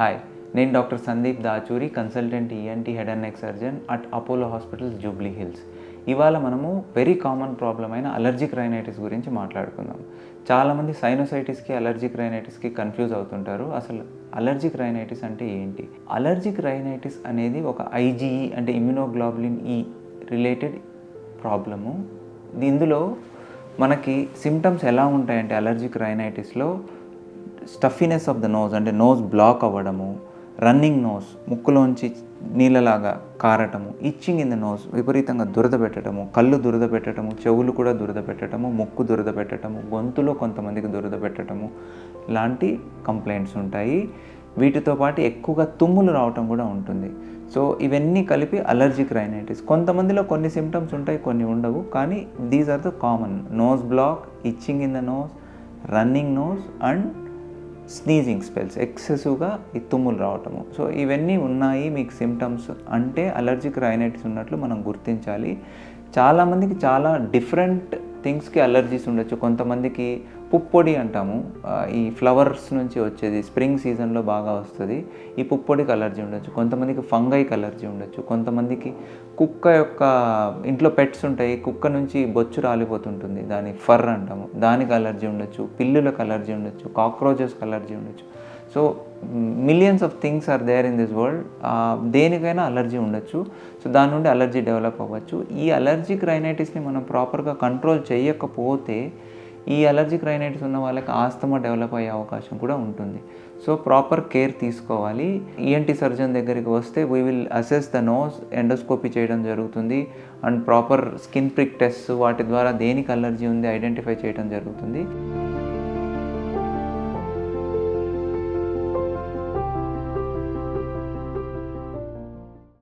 Hi, నేను doctor Sandeep Dachuri, consultant ENT head and neck surgeon at Apollo hospitals Jubilee hills. ఇవాళ మనము very common problem అయిన allergic rhinitis గురించి మాట్లాడుకుందాం. చాలామంది సైనోసైటిస్కి, అలర్జిక్ రైనైటిస్కి కన్ఫ్యూజ్ అవుతుంటారు. అసలు అలర్జిక్ రైనైటిస్ అంటే ఏంటి? అలర్జిక్ రైనైటిస్ అనేది ఒక ఐజీఈ అంటే ఇమ్యునోగ్లోబులిన్ ఈ రిలేటెడ్ ప్రాబ్లము. ఇందులో మనకి సిమ్టమ్స్ ఎలా ఉంటాయంటే అలర్జిక్ రైనైటిస్లో స్టఫీనెస్ ఆఫ్ ద నోజ్ అంటే నోజ్ బ్లాక్ అవ్వడము, రన్నింగ్ నోజ్ ముక్కులోంచి నీళ్ళలాగా కారటము, ఇచ్చింగ్ ఇన్ ద నోజ్ విపరీతంగా దురద పెట్టడము, కళ్ళు దురద పెట్టడము, చెవులు కూడా దురద పెట్టడము, ముక్కు దురద పెట్టడము, గొంతులో కొంతమందికి దురద పెట్టడము లాంటి కంప్లైంట్స్ ఉంటాయి. వీటితో పాటు ఎక్కువగా తుమ్ములు రావటం కూడా ఉంటుంది. సో ఇవన్నీ కలిపి అలర్జిక్ రైనైటిస్. కొంతమందిలో కొన్ని సిమ్టమ్స్ ఉంటాయి, కొన్ని ఉండవు. కానీ these are the common: nose block, itching in the nose, running nose and sneezing spells, ఎక్సెసివ్గా ఈ తుమ్ములు రావటము. సో ఇవన్నీ ఉన్నాయి మీకు సిమ్టమ్స్ అంటే అలర్జిక్ రైనైటిస్ ఉన్నట్లు మనం గుర్తించాలి. చాలామందికి చాలా డిఫరెంట్ థింగ్స్కి అలర్జీస్ ఉండొచ్చు. కొంతమందికి పుప్పొడి అంటాము, ఈ ఫ్లవర్స్ నుంచి వచ్చేది, స్ప్రింగ్ సీజన్లో బాగా వస్తుంది. ఈ పుప్పొడికి అలర్జీ ఉండొచ్చు. కొంతమందికి ఫంగైకి అలర్జీ ఉండొచ్చు. కొంతమందికి కుక్క యొక్క ఇంట్లో పెట్స్ ఉంటాయి, కుక్క నుంచి బొచ్చు రాలిపోతుంటుంది, దాని ఫర్ అంటాము, దానికి అలర్జీ ఉండొచ్చు. పిల్లులకు అలర్జీ ఉండొచ్చు, కాక్రోచెస్కి అలర్జీ ఉండొచ్చు. So millions of things are there in this world. దేనికైనా అలర్జీ ఉండొచ్చు. సో దాని నుండి అలర్జీ డెవలప్ అవ్వచ్చు. ఈ అలర్జిక్ రైనైటిస్ని మనం ప్రాపర్గా కంట్రోల్ చేయకపోతే ఈ అలర్జిక్ రైనైటిస్ ఉన్న వాళ్ళకి ఆస్తమా డెవలప్ అయ్యే అవకాశం కూడా ఉంటుంది. సో ప్రాపర్ కేర్ తీసుకోవాలి. ఈఎన్టీ సర్జన్ దగ్గరికి వస్తే we will assess the nose, endoscopy చేయడం జరుగుతుంది and proper skin prick test వాటి ద్వారా దేనికి అలర్జీ ఉంది ఐడెంటిఫై చేయడం జరుగుతుంది.